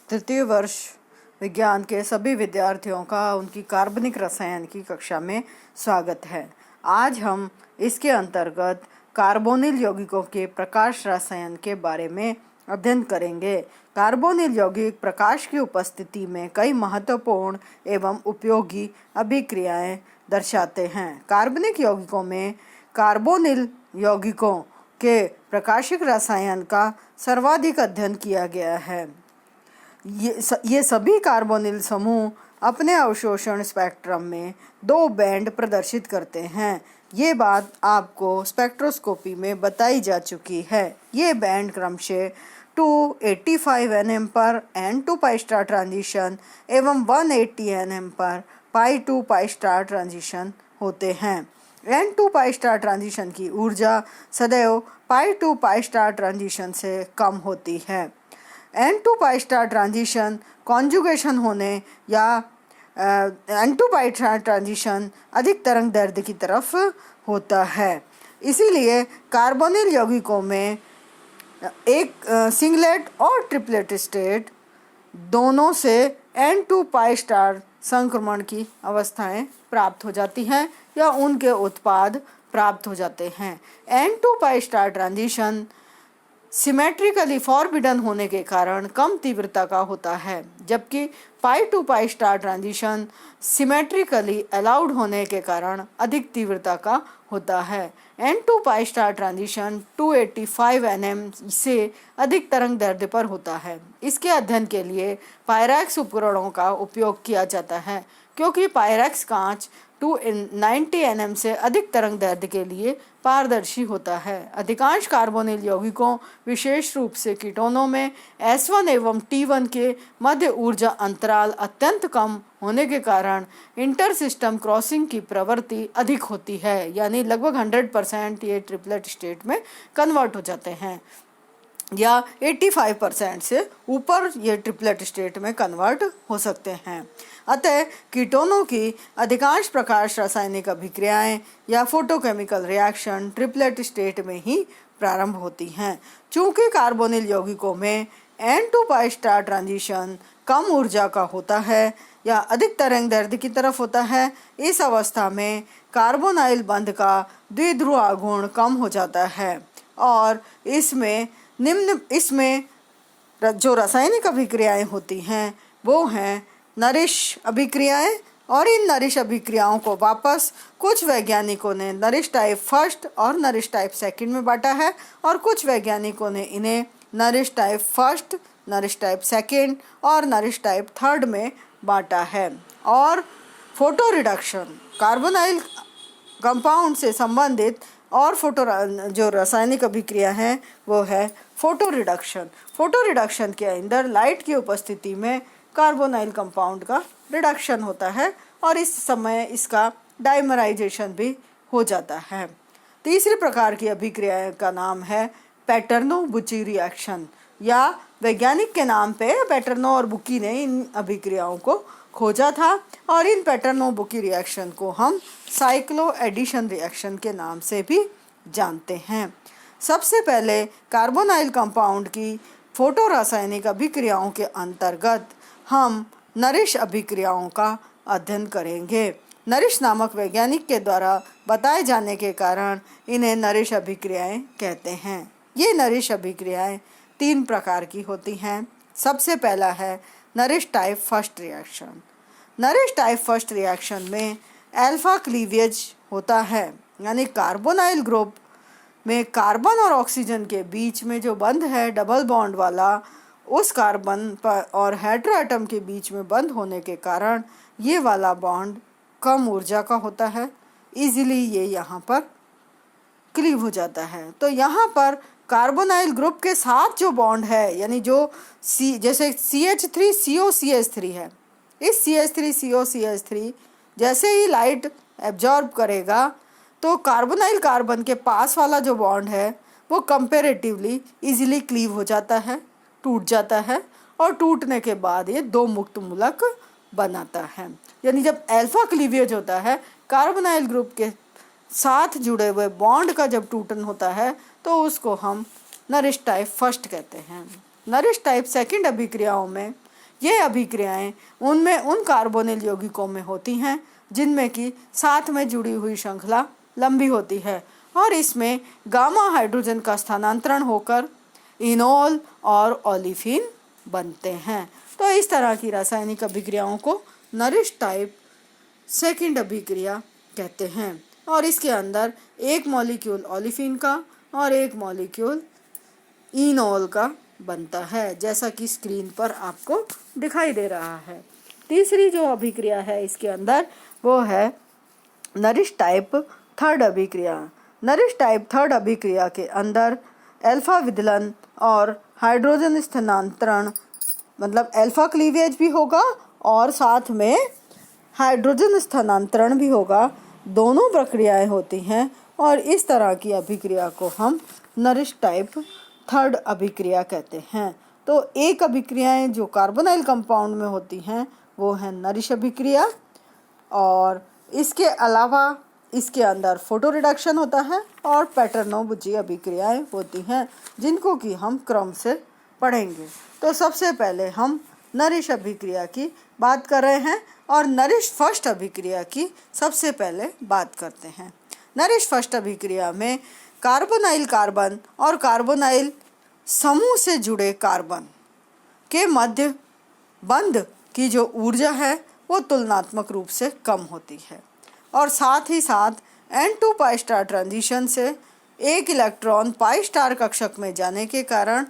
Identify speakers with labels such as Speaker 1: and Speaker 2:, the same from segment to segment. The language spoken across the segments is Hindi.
Speaker 1: तृतीय वर्ष विज्ञान के सभी विद्यार्थियों का उनकी कार्बनिक रसायन की कक्षा में स्वागत है। आज हम इसके अंतर्गत कार्बोनिल यौगिकों के प्रकाश रसायन के बारे में अध्ययन करेंगे। कार्बोनिल यौगिक प्रकाश की उपस्थिति में कई महत्वपूर्ण एवं उपयोगी अभिक्रियाएं दर्शाते हैं। कार्बनिक यौगिकों में कार्बोनिल यौगिकों के प्रकाशिक रसायन का सर्वाधिक अध्ययन किया गया है। ये सभी कार्बोनिल समूह अपने अवशोषण स्पेक्ट्रम में 2 बैंड प्रदर्शित करते हैं। ये बात आपको स्पेक्ट्रोस्कोपी में बताई जा चुकी है। ये बैंड क्रमशः 285 nm पर n2 pi स्टार ट्रांजिशन एवं 180 nm पर pi2 pi स्टार ट्रांजिशन होते हैं। n2 pi स्टार ट्रांजिशन की ऊर्जा सदैव pi2 pi स्टार ट्रांजिशन से कम होती है। n2 pi star transition conjugation होने या n2 pi स्टार ट्रांजिशन अधिक तरंग दैर्ध्य की तरफ होता है। इसीलिए कार्बोनिल यौगिकों में एक सिंगलेट और ट्रिपलेट स्टेट दोनों से n2 pi स्टार संक्रमण की अवस्थाएं प्राप्त हो जाती हैं या उनके उत्पाद प्राप्त हो जाते हैं। n2 pi star transition symmetrically forbidden होने के कारण कम तीव्रता का होता है, जबकि pi2 pi star transition symmetrically allowed होने के कारण अधिक तीव्रता का होता है। n2 pi star transition 285 nm से अधिक तरंग दैर्ध्य पर होता है। इसके अध्ययन के लिए पायरेक्स उपकरणों का उपयोग किया जाता है, क्योंकि पायरेक्स कांच 290 nm से अधिक तरंग दैर्ध्य के लिए पारदर्शी होता है। अधिकांश कार्बोनिल यौगिकों, विशेष रूप से कीटोनों में S1 एवं T1 के मध्य ऊर्जा अंतराल अत्यंत कम होने के कारण इंटर सिस्टम क्रॉसिंग की प्रवृत्ति अधिक होती है, यानी लगभग 100% ये ट्रिपलेट स्टेट में कन्वर्ट हो जाते हैं या 85% से ऊपर ये ट्रिपलेट स्टेट में कन्वर्ट हो सकते हैं। अतः कीटोनों की अधिकांश प्रकाश रासायनिक अभिक्रियाएं या फोटोकेमिकल रिएक्शन ट्रिपलेट स्टेट में ही प्रारंभ होती हैं। चूँकि कार्बोनिल यौगिकों में n2 pi स्टार ट्रांजिशन कम ऊर्जा का होता है या अधिक तरंग दैर्ध्य की तरफ होता है, इस अवस्था में कार्बोनाइल बंध का द्विध्रुव आघूर्ण कम हो जाता है और इसमें जो रासायनिक अभिक्रियाएं होती हैं वो हैं नरिश अभिक्रियाएं, और इन नरिश अभिक्रियाओं को वापस कुछ वैज्ञानिकों ने नरिश टाइप फर्स्ट और नरिश टाइप सेकंड में बांटा है, और कुछ वैज्ञानिकों ने इन्हें nourish type first, nourish type second और नरिश टाइप थर्ड में बांटा है। और फोटो रिडक्शन कार्बोनाइल कंपाउंड से संबंधित और जो रासायनिक अभिक्रिया है वो है फोटो रिडक्शन। फोटो रिडक्शन के अंदर लाइट की उपस्थिति में कार्बोनाइल कंपाउंड का रिडक्शन होता है और इस समय इसका डाइमराइजेशन भी हो जाता है। तीसरी प्रकार की अभिक्रिया का नाम है पैटर्नो-बुची रिएक्शन, या वैज्ञानिक के नाम पे पैटर्नो और बुकी ने इन अभिक्रियाओं को खोजा था, और इन पैटर्नो-बुकी रिएक्शन को हम साइक्लो एडिशन रिएक्शन के नाम से भी जानते हैं। सबसे पहले कार्बोनाइल कंपाउंड की फोटो रासायनिक अभिक्रियाओं के अंतर्गत हम नरिश अभिक्रियाओं का अध्ययन करेंगे। नरिश नामक वैज्ञानिक के द्वारा बताए जाने के कारण इन्हें नरिश अभिक्रियाएं कहते हैं। ये नरिश अभिक्रियाएं 3 प्रकार की होती हैं। सबसे पहला है nourish type first reaction. Nourish type first reaction में अल्फा क्लीवेज होता है, यानी कार्बोनाइल ग्रुप में कार्बन और ऑक्सीजन के बीच में जो बंध है डबल बॉन्ड वाला, उस कार्बन पर और हेटेरो एटम के बीच में बंद होने के कारण ये वाला बॉन्ड कम ऊर्जा का होता है। इजीली ये यहाँ पर क्लीव हो जाता है। तो यहाँ पर कार्बोनाइल ग्रुप के साथ जो बॉन्ड है, यानी जो जैसे CH3COCH3 है, इस CH3COCH3 जैसे ही लाइट एब्जॉर्ब करेगा तो कार्बोनाइल कार्बन के पास वाला जो बॉन्ड है वो कंपैरेटिवली इजीली क्लीव हो जाता है, टूट जाता है, और टूटने के बाद ये 2 मुक्त मूलक बनाता है। यानी जब अल्फा क्लीवेज होता है, कार्बोनाइल ग्रुप के साथ जुड़े हुए बॉन्ड का जब टूटन होता है तो उसको हम नरिश टाइप फर्स्ट कहते हैं। नरिश टाइप सेकंड अभिक्रियाओं में ये अभिक्रियाएं उनमें उन कार्बोनिल यौगिकों में होती हैं जिनमें कि साथ में जुड़ी हुई श्रृंखला लंबी होती है और इसमें गामा हाइड्रोजन का स्थानांतरण होकर इनोल और ओलिफिन बनते हैं। तो इस तरह की रासायनिक अभिक्रियाओं को नरिश टाइप सेकंड अभिक्रिया कहते हैं और इसके अंदर एक मॉलिक्यूल ओलिफिन का और एक मॉलिक्यूल इनोल का बनता है, जैसा कि स्क्रीन पर आपको दिखाई दे रहा है। तीसरी जो अभिक्रिया है इसके अंदर वो है नरिश टाइप थर्ड अभिक्रिया। नरिश टाइप थर्ड अभिक्रिया के अंदर अल्फा विदलन और हाइड्रोजन स्थानांतरण मतलब अल्फा क्लीवेज भी होगा और साथ में हाइड्रोजन स्थानांतरण भी होगा। दोनों प्रक्रियाएं होती हैं और इस तरह की अभिक्रिया को हम नरिश टाइप थर्ड अभिक्रिया कहते हैं। तो एक अभिक्रियाएं जो कार्बोनाइल कंपाउंड में होती हैं वो है नरिश अभिक्रिया और इसके अलावा इसके अंदर फोटो रिडक्शन होता है और पैटर्नो-बुर्जी अभिक्रियाएं होती हैं जिनको कि हम क्रम से पढ़ेंगे। तो सबसे पहले हम नरिश अभिक्रिया की बात कर रहे हैं और नरिश फर्स्ट अभिक्रिया की सबसे पहले बात करते हैं। नरिश फर्स्ट अभिक्रिया में कार्बोनाइल कार्बन और कार्बोनाइल समूह से जुड़े कार्बन के मध्य बंध की जो ऊर्जा है वो तुलनात्मक रूप से कम होती है और साथ ही साथ N2 पाई स्टार ट्रांजिशन से एक इलेक्ट्रॉन पाई स्टार कक्षक में जाने के कारण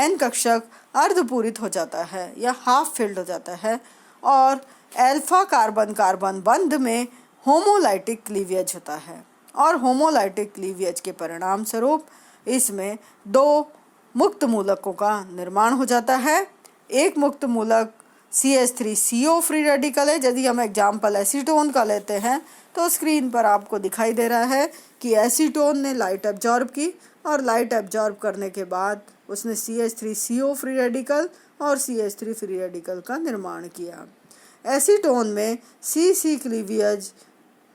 Speaker 1: N कक्षक अर्धपूरित हो जाता है या हाफ फिल्ड हो जाता है और अल्फा कार्बन कार्बन बंध में होमोलाइटिक क्लीवेज होता है और होमोलाइटिक क्लीवेज के परिणाम स्वरूप इसमें दो मुक्त मूलकों का निर्माण हो जाता है। एक मुक्त मूलक CH3CO फ्री रेडिकल है। यदि हम एग्जाम्पल एसीटोन का लेते हैं तो स्क्रीन पर आपको दिखाई दे रहा है कि एसीटोन ने लाइट एब्जॉर्ब की और लाइट एब्जॉर्ब करने के बाद उसने CH3CO फ्री रेडिकल और CH3 फ्री रेडिकल का निर्माण किया। एसीटोन में CC क्लीवेज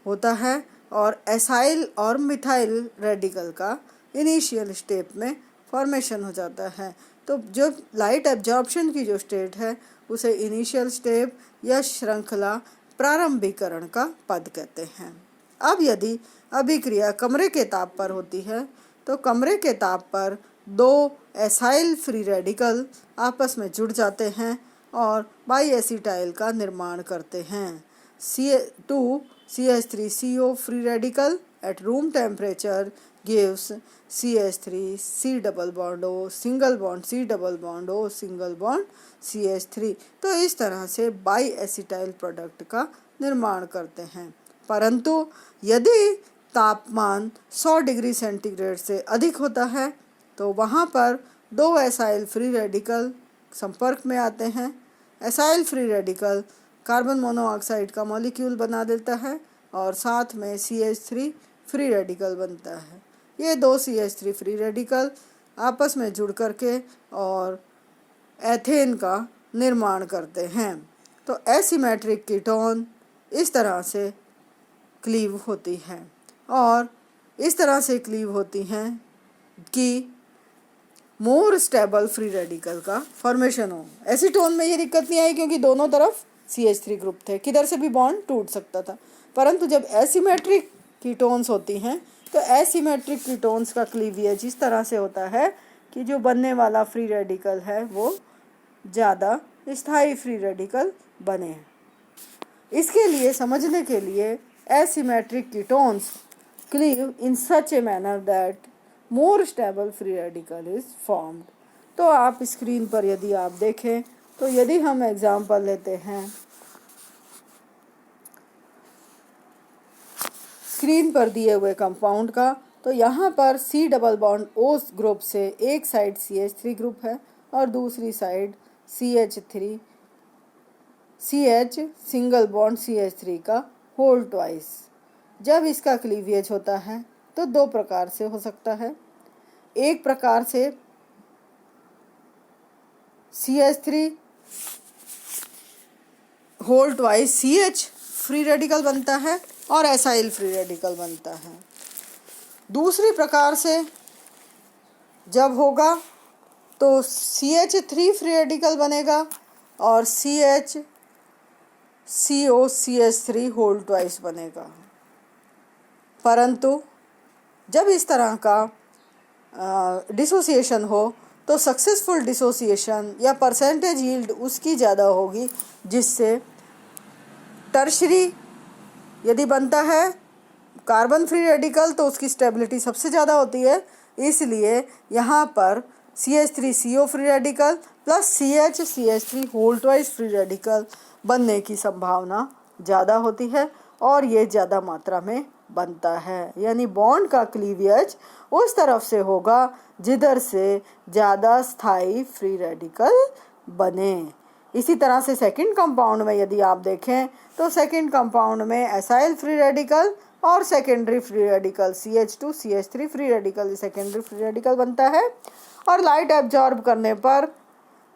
Speaker 1: होता है और एसाइल और मिथाइल रेडिकल का इनिशियल स्टेप में फॉर्मेशन हो जाता है। तो जो लाइट एब्जॉर्प्शन की जो स्टेट है उसे इनिशियल स्टेप या श्रृंखला प्रारंभिकरण का पद कहते हैं। अब यदि अभिक्रिया कमरे के ताप पर होती है तो कमरे के ताप पर दो एसाइल फ्री रेडिकल आपस में जुड़ जाते हैं और बाई एसिटाइल का निर्माण करते हैं। CH3CO free radical at room temperature gives CH3 C double bond O single bond C double bond O single bond CH3। तो इस तरह से बाई एसिटाइल प्रोडक्ट का निर्माण करते हैं। परंतु यदि तापमान 100 डिग्री सेंटीग्रेड से अधिक होता है तो वहाँ पर दो एसाइल फ्री रेडिकल संपर्क में आते हैं। Acyl free radical carbon monoxide का मॉलिक्यूल बना देता है और साथ में CH3 फ्री रेडिकल बनता है। ये दो CH3 फ्री रेडिकल आपस में जुड़ करके और एथेन का निर्माण करते हैं। तो एसिमेट्रिक कीटोन इस तरह से क्लीव होती हैं और इस तरह से क्लीव होती हैं कि मोर स्टेबल फ्री रेडिकल का फॉर्मेशन हो। एसीटोन में ये दिक्कत नहीं आई क्योंकि दोनों तरफ CH3 ग्रुप थे, किधर से भी बॉन्ड टूट सकता था। परंतु जब एसिमेट्रिक कीटोन्स होती हैं तो एसिमेट्रिक कीटोन्स का क्लीवेज इस तरह से होता है कि जो बनने वाला फ्री रेडिकल है वो ज़्यादा स्थायी फ्री रेडिकल बने। इसके लिए समझने के लिए asymmetric ketones cleave in such a manner that more stable free radical is formed. तो आप स्क्रीन पर यदि आप देखें तो यदि हम एग्जाम्पल लेते हैं स्क्रीन पर दिए हुए कंपाउंड का, तो यहाँ पर C double bond O group से एक साइड CH3 ग्रुप है और दूसरी side CH single bond CH3 का होल ट्वाइस। जब इसका क्लीवेज होता है तो दो प्रकार से हो सकता है। एक प्रकार से CH3 whole twice CH free radical बनता है और एसाइल फ्री रेडिकल बनता है। दूसरी प्रकार से जब होगा तो CH3 फ्री रेडिकल बनेगा और CHCOCH3 होल ट्वाइस बनेगा। परंतु जब इस तरह का डिसोसिएशन हो तो सक्सेसफुल डिसोसिएशन या परसेंटेज यील्ड उसकी ज़्यादा होगी, जिससे टर्शरी यदि बनता है कार्बन फ्री रेडिकल तो उसकी स्टेबिलिटी सबसे ज़्यादा होती है। इसलिए यहाँ पर CH3CO free radical plus CH whole twice free radical बनने की संभावना ज़्यादा होती है और ये ज़्यादा मात्रा में बनता है। यानी बॉन्ड का क्लीवेज उस तरफ से होगा जिधर से ज़्यादा स्थायी फ्री रेडिकल बने। इसी तरह से सेकंड कंपाउंड में यदि आप देखें तो सेकंड कंपाउंड में एसाइल फ्री रेडिकल और secondary free radical CH2CH3 free radical secondary free radical बनता है और लाइट एब्जॉर्ब करने पर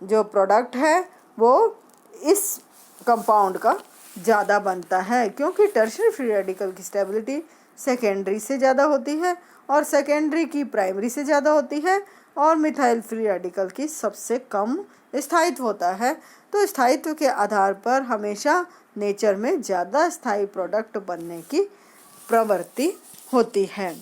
Speaker 1: जो प्रोडक्ट है वो इस कंपाउंड का ज़्यादा बनता है, क्योंकि टर्शियरी फ्री रेडिकल की स्टेबिलिटी सेकेंडरी से ज़्यादा होती है और सेकेंडरी की प्राइमरी से ज़्यादा होती है और मिथाइल फ्री रेडिकल की सबसे कम स्थायित्व होता है। तो स्थायित्व के आधार पर हमेशा नेचर में ज़्यादा स्थायी प्रोडक्ट बनने की प्रवृत्ति होती है।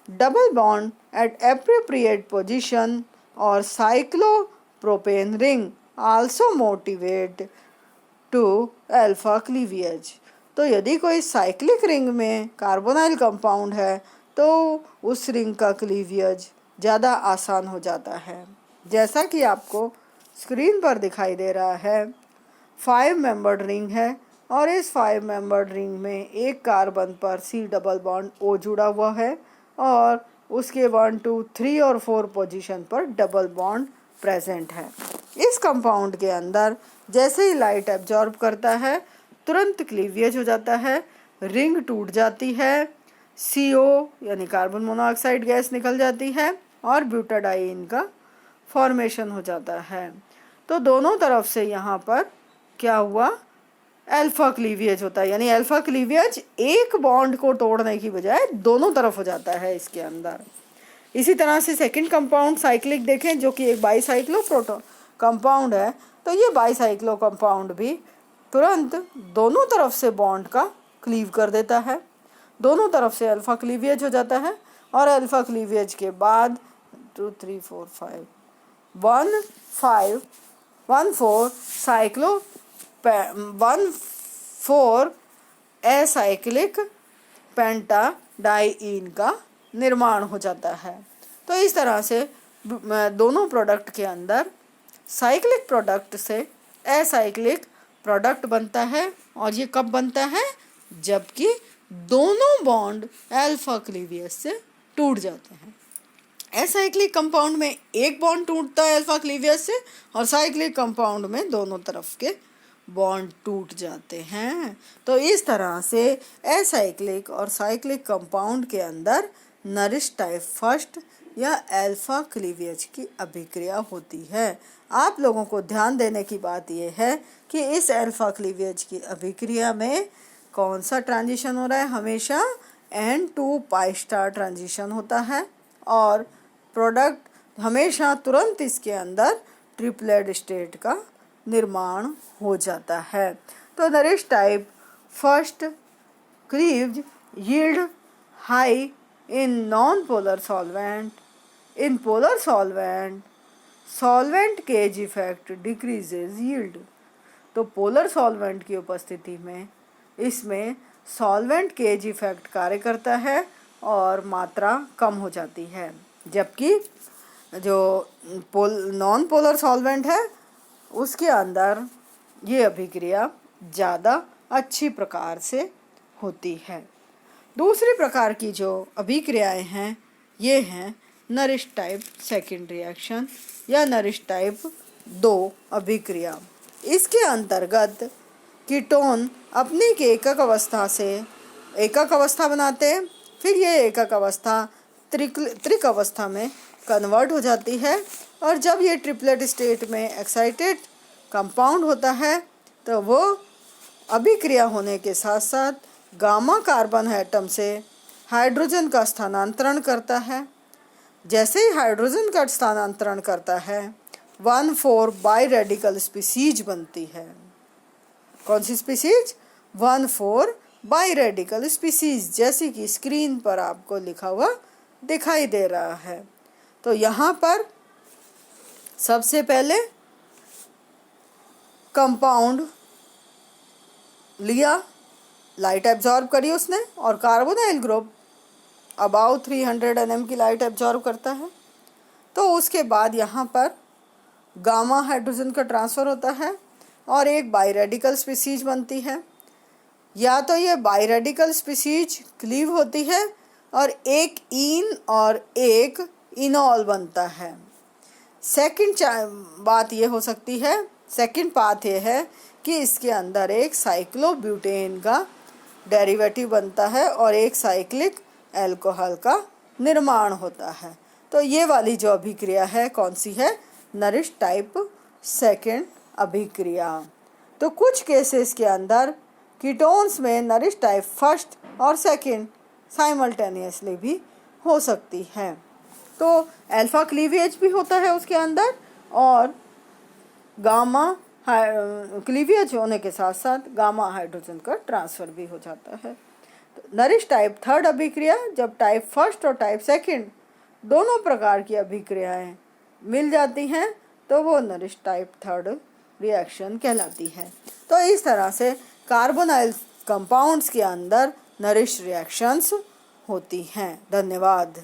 Speaker 1: Double bond at appropriate position और cyclopropane ring also motivate to alpha cleavage. तो यदि कोई साइक्लिक रिंग में कार्बोनाइल कंपाउंड है तो उस रिंग का क्लीवेज ज़्यादा आसान हो जाता है। जैसा कि आपको स्क्रीन पर दिखाई दे रहा है, 5 मेंबर्ड रिंग है और इस 5 मेंबर्ड रिंग में एक कार्बन पर C डबल बॉन्ड O जुड़ा हुआ है और उसके 1, 2, 3 और 4 पोजीशन पर डबल बॉन्ड प्रेजेंट है। इस कंपाउंड के अंदर जैसे ही लाइट एब्जॉर्ब करता है तुरंत क्लीवेज हो जाता है, रिंग टूट जाती है, CO यानी कार्बन मोनोऑक्साइड गैस निकल जाती है और ब्यूटाडाइन का फॉर्मेशन हो जाता है। तो दोनों तरफ से यहाँ पर क्या हुआ, अल्फा क्लीवेज होता है। यानी अल्फा क्लीवेज एक बॉन्ड को तोड़ने की बजाय दोनों तरफ हो जाता है इसके अंदर। इसी तरह से सेकंड कंपाउंड साइक्लिक देखें जो कि एक बाईसाइक्लो प्रोटो कंपाउंड है, तो ये बाईसाइक्लो कंपाउंड भी तुरंत दोनों तरफ से बॉन्ड का क्लीव कर देता है, दोनों तरफ से अल्फा क्लीवेज हो जाता है और अल्फा क्लीवेज के बाद 2, 3, 4, 5 1 4 साइक्लो 1,4 एसाइक्लिक पेंटाडाइईन का निर्माण हो जाता है। तो इस तरह से दोनों प्रोडक्ट के अंदर साइक्लिक प्रोडक्ट से एसाइक्लिक प्रोडक्ट बनता है और ये कब बनता है, जबकि दोनों बॉन्ड अल्फा क्लीवेज से टूट जाते हैं। एसाइक्लिक कंपाउंड में एक बॉन्ड टूटता है अल्फा क्लीवेज से और साइक्लिक कंपाउंड में दोनों तरफ के बॉन्ड टूट जाते हैं। तो इस तरह से एसाइक्लिक और साइक्लिक कंपाउंड के अंदर नरिश टाइप फर्स्ट या अल्फा क्लीवेज की अभिक्रिया होती है। आप लोगों को ध्यान देने की बात यह है कि इस अल्फा क्लीवेज की अभिक्रिया में कौन सा ट्रांजिशन हो रहा है, हमेशा N2 पाई स्टार ट्रांजिशन होता है और प्रोडक्ट हमेशा तुरंत इसके अंदर ट्रिपलेट स्टेट का निर्माण हो जाता है। तो Norrish type first cleaves yield high in non polar solvent. In polar solvent cage effect decreases yield. तो पोलर सॉल्वेंट की उपस्थिति में इसमें सॉल्वेंट केज इफेक्ट कार्य करता है और मात्रा कम हो जाती है, जबकि जो नॉन पोलर सॉल्वेंट है उसके अंदर ये अभिक्रिया ज़्यादा अच्छी प्रकार से होती है। दूसरी प्रकार की जो अभिक्रियाएं हैं ये हैं नरिश टाइप सेकेंड रिएक्शन या नरिश टाइप 2 अभिक्रिया। इसके अंतर्गत कीटोन अपनी एकक अवस्था से एकक अवस्था बनाते हैं, फिर ये एकक अवस्था त्रिक अवस्था में कन्वर्ट हो जाती है और जब ये ट्रिपलेट स्टेट में एक्साइटेड कंपाउंड होता है तो वो अभिक्रिया होने के साथ साथ गामा कार्बन एटम से हाइड्रोजन का स्थानांतरण करता है। जैसे ही हाइड्रोजन का स्थानांतरण करता है 1,4 बाई रेडिकल स्पीसीज बनती है। कौन सी स्पीसीज? 1,4 बाई रेडिकल स्पीसीज, जैसे कि स्क्रीन पर आपको लिखा हुआ दिखाई दे रहा है। तो यहाँ पर सबसे पहले कंपाउंड लिया, लाइट एब्जॉर्ब करी उसने, और कार्बोनाइल ग्रुप अबाउट 300 nm की लाइट एब्जॉर्ब करता है। तो उसके बाद यहाँ पर गामा हाइड्रोजन का ट्रांसफ़र होता है और एक बाईरेडिकल स्पीसीज बनती है। या तो ये बाईरेडिकल स्पीसीज क्लीव होती है और एक इन और एक इनॉल बनता है। सेकंड बात ये हो सकती है, सेकंड बात ये है कि इसके अंदर एक साइक्लोब्यूटेन का डेरिवेटिव बनता है और एक साइक्लिक अल्कोहल का निर्माण होता है। तो ये वाली जो अभिक्रिया है कौन सी है? नरिश टाइप सेकंड अभिक्रिया। तो कुछ केसेस के अंदर कीटोन्स में नरिश टाइप फर्स्ट और सेकंड साइमल्टेनियसली भी हो सकती है। तो अल्फा क्लीवेज भी होता है उसके अंदर और गामा क्लीवेज होने के साथ साथ गामा हाइड्रोजन का ट्रांसफ़र भी हो जाता है। तो नरिश टाइप थर्ड अभिक्रिया, जब टाइप फर्स्ट और टाइप सेकंड दोनों प्रकार की अभिक्रियाएं मिल जाती हैं तो वो नरिश टाइप थर्ड रिएक्शन कहलाती है। तो इस तरह से कार्बोनाइल कंपाउंड्स के अंदर नरिश रिएक्शंस होती हैं। धन्यवाद।